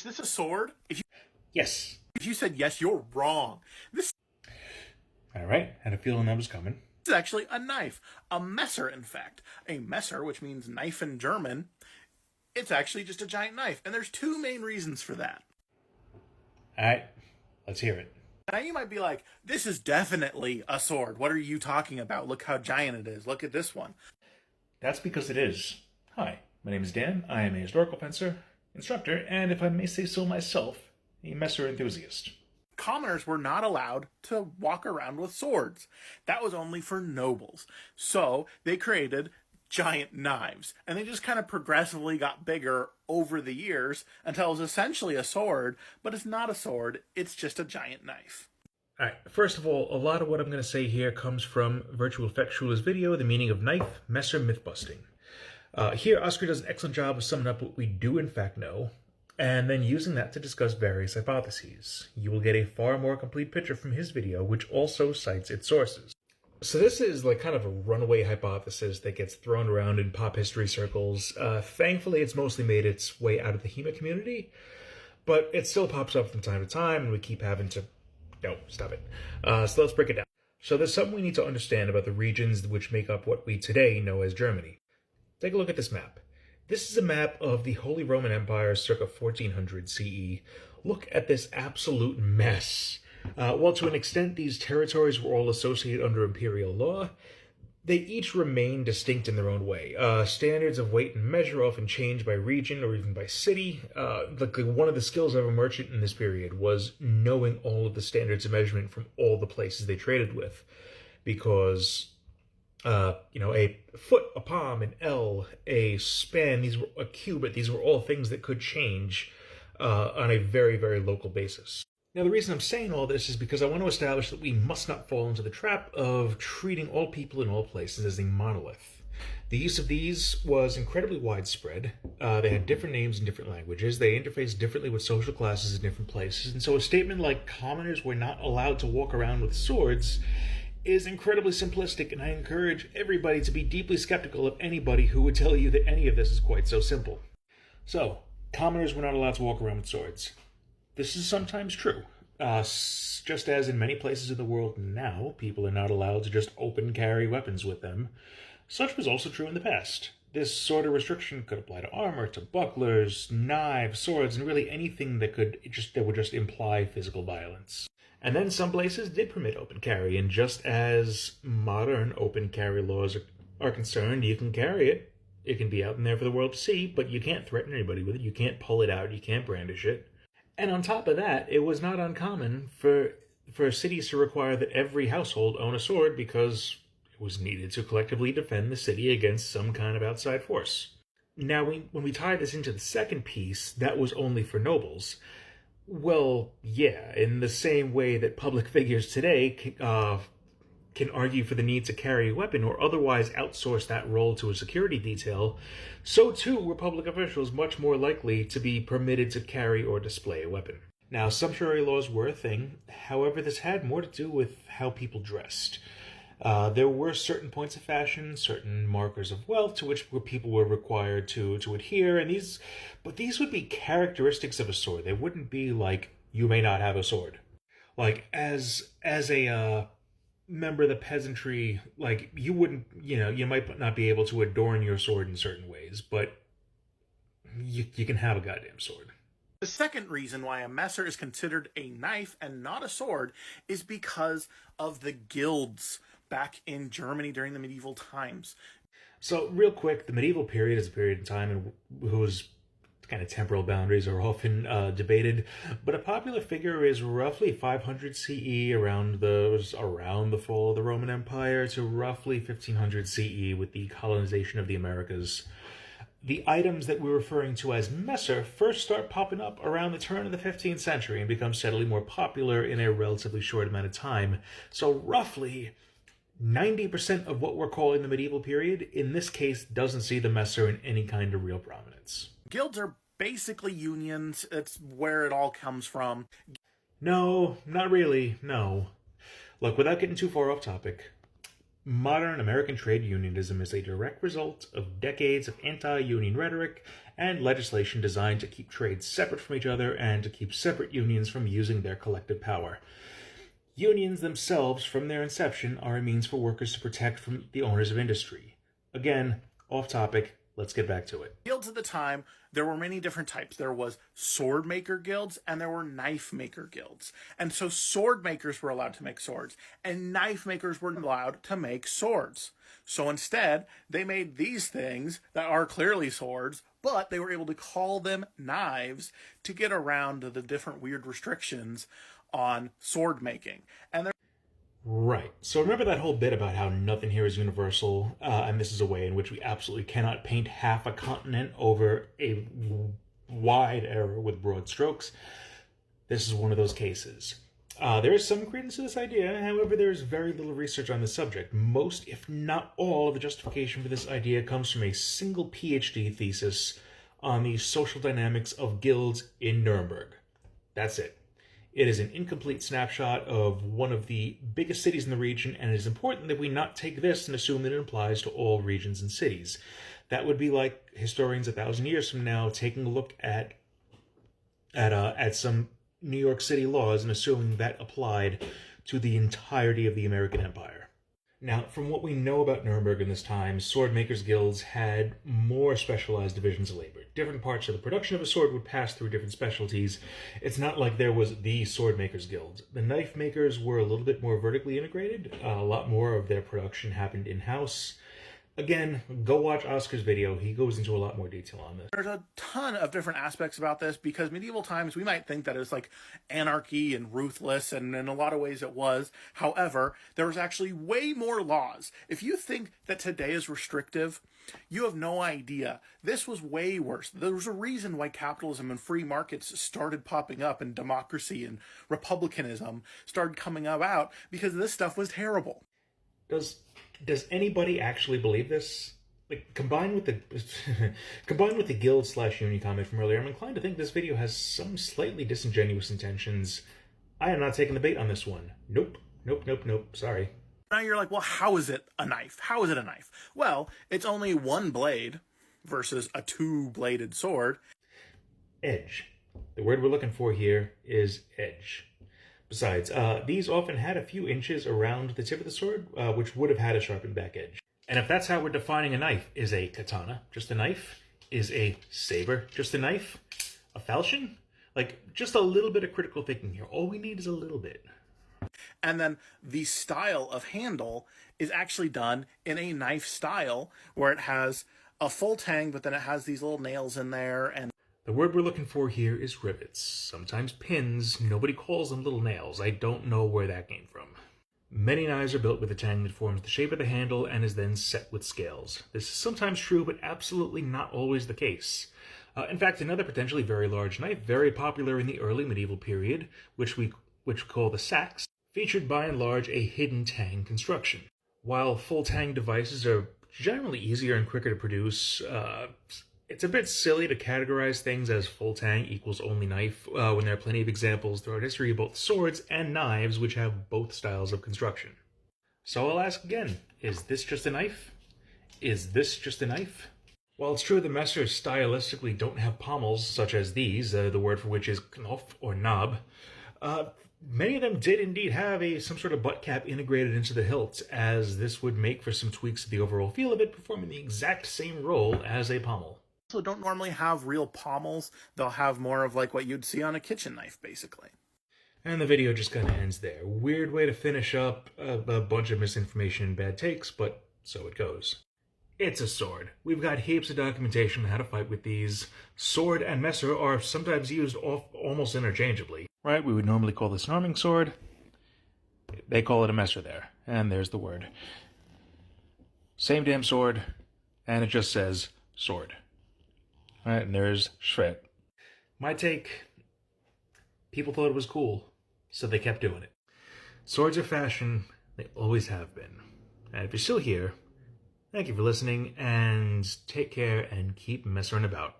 Is this a sword? Yes. If you said yes, you're wrong. This All right. Had a feeling that was coming. is actually a knife. A Messer, in fact. A Messer, which means knife in German, it's actually just a giant knife. And there's two main reasons for that. All right. Let's hear it. Now you might be like, this is definitely a sword. What are you talking about? Look how giant it is. Look at this one. That's because it is. Hi, my name is Dan. I am a historical fencer, instructor, and if I may say so myself, a messer enthusiast. Commoners were not allowed to walk around with swords. That was only for nobles. So they created giant knives. And they just kind of progressively got bigger over the years until it was essentially a sword, but it's not a sword, it's just a giant knife. All right, first of all, a lot of what I'm going to say here comes from Virtual Effectual's video, The Meaning of Knife, Messer Mythbusting. Here, Oscar does an excellent job of summing up what we do in fact know, and then using that to discuss various hypotheses. You will get a far more complete picture from his video, which also cites its sources. So this is like kind of a runaway hypothesis that gets thrown around in pop history circles. Thankfully, it's mostly made its way out of the HEMA community, but it still pops up from time to time, and we keep having to... No, stop it. So let's break it down. So there's something we need to understand about the regions which make up what we today know as Germany. Take a look at this map. This is a map of the Holy Roman Empire circa 1400 CE. Look at this absolute mess. Well, to an extent, these territories were all associated under imperial law. They each remain distinct in their own way. Standards of weight and measure often change by region or even by city. One of the skills of a merchant in this period was knowing all of the standards of measurement from all the places they traded with. Because, a foot, a palm, an ell, a span, a cubit, these were all things that could change on a very, very local basis. Now, the reason I'm saying all this is because I want to establish that we must not fall into the trap of treating all people in all places as a monolith. The use of these was incredibly widespread. They had different names in different languages. They interfaced differently with social classes in different places. And so a statement like commoners were not allowed to walk around with swords is incredibly simplistic, and I encourage everybody to be deeply skeptical of anybody who would tell you that any of this is quite so simple. So, commoners were not allowed to walk around with swords. This is sometimes true. Just as in many places in the world now, people are not allowed to just open carry weapons with them. Such was also true in the past. This sort of restriction could apply to armor, to bucklers, knives, swords, and really anything that would just imply physical violence. And then some places did permit open carry, and just as modern open carry laws are concerned, you can carry it. It can be out in there for the world to see, but you can't threaten anybody with it. You can't pull it out. You can't brandish it. And on top of that, it was not uncommon for cities to require that every household own a sword because it was needed to collectively defend the city against some kind of outside force. Now, when we tie this into the second piece, that was only for nobles. Well, yeah, in the same way that public figures today can argue for the need to carry a weapon or otherwise outsource that role to a security detail, so too were public officials much more likely to be permitted to carry or display a weapon. Now, sumptuary laws were a thing, however, this had more to do with how people dressed. There were certain points of fashion, certain markers of wealth to which people were required to adhere, and these would be characteristics of a sword. They wouldn't be like, you may not have a sword. Like, as a member of the peasantry, like, you wouldn't, you might not be able to adorn your sword in certain ways, but you can have a goddamn sword. The second reason why a Messer is considered a knife and not a sword is because of the guilds back in Germany during the medieval times. So, real quick, the medieval period is a period in time whose kind of temporal boundaries are often debated, but a popular figure is roughly 500 CE, around the fall of the Roman Empire, to roughly 1500 CE with the colonization of the Americas. The items that we're referring to as Messer first start popping up around the turn of the 15th century and become steadily more popular in a relatively short amount of time. So roughly 90% of what we're calling the medieval period, in this case, doesn't see the Messer in any kind of real prominence. Guilds are basically unions. It's where it all comes from. No, not really, no. Look, without getting too far off topic, Modern American trade unionism is a direct result of decades of anti-union rhetoric and legislation designed to keep trades separate from each other and to keep separate unions from using their collective power. Unions themselves, from their inception, are a means for workers to protect from the owners of industry. Again, off topic, let's get back to it. Guilds at the time, there were many different types. There was sword maker guilds and there were knife maker guilds. And so sword makers were allowed to make swords and knife makers were allowed to make swords. So instead, they made these things that are clearly swords, but they were able to call them knives to get around the different weird restrictions on sword making. And Right. So remember that whole bit about how nothing here is universal, and this is a way in which we absolutely cannot paint half a continent over a wide area with broad strokes. This is one of those cases. There is some credence to this idea, however, there is very little research on the subject. Most, if not all, of the justification for this idea comes from a single PhD thesis on the social dynamics of guilds in Nuremberg. That's it. It is an incomplete snapshot of one of the biggest cities in the region, and it is important that we not take this and assume that it applies to all regions and cities. That would be like historians 1,000 years from now taking a look at some New York City laws and assuming that applied to the entirety of the American Empire. Now, from what we know about Nuremberg in this time, sword makers' guilds had more specialized divisions of labor. Different parts of the production of a sword would pass through different specialties. It's not like there was the sword makers' guild. The knife makers were a little bit more vertically integrated. A lot more of their production happened in-house. Again, go watch Oscar's video. He goes into a lot more detail on this. there's a ton of different aspects about this because medieval times we might think that it's like anarchy and ruthless, and in a lot of ways it was. However, there was actually way more laws. If you think that today is restrictive, you have no idea. This was way worse. There was a reason why capitalism and free markets started popping up and democracy and republicanism started coming about, because this stuff was terrible. Does anybody actually believe this? Like, combined with the guild/union comment from earlier, I'm inclined to think this video has some slightly disingenuous intentions. I am not taking the bait on this one. Nope. Sorry. Now you're like, well, how is it a knife? How is it a knife? Well, it's only one blade versus a two-bladed sword. Edge. The word we're looking for here is edge. Besides, these often had a few inches around the tip of the sword, which would have had a sharpened back edge. And if that's how we're defining a knife, is a katana just a knife? Is a saber just a knife? A falchion? Like, just a little bit of critical thinking here. All we need is a little bit. And then the style of handle is actually done in a knife style, where it has a full tang, but then it has these little nails in there. And the word we're looking for here is rivets, sometimes pins. Nobody calls them little nails. I don't know where that came from. Many knives are built with a tang that forms the shape of the handle and is then set with scales. This is sometimes true, but absolutely not always the case. In fact, another potentially very large knife, very popular in the early medieval period, which we call the sax, featured by and large a hidden tang construction. While full tang devices are generally easier and quicker to produce, it's a bit silly to categorize things as full tang equals only knife, when there are plenty of examples throughout history of both swords and knives which have both styles of construction. So I'll ask again, is this just a knife? Is this just a knife? While it's true the messers stylistically don't have pommels such as these, the word for which is knopf or knob, many of them did indeed have some sort of butt cap integrated into the hilt, as this would make for some tweaks to the overall feel of it, performing the exact same role as a pommel. also don't normally have real pommels. They'll have more of like what you'd see on a kitchen knife, basically. And the video just kind of ends there. Weird way to finish up a bunch of misinformation and bad takes, but so it goes. It's a sword. We've got heaps of documentation on how to fight with these. Sword and messer are sometimes used almost interchangeably. Right, we would normally call this an arming sword. They call it a messer there. And there's the word. Same damn sword, and it just says sword. Right, and there's Schwert. My take, people thought it was cool, so they kept doing it. Swords are fashion, they always have been. And if you're still here, thank you for listening, and take care and keep messing about.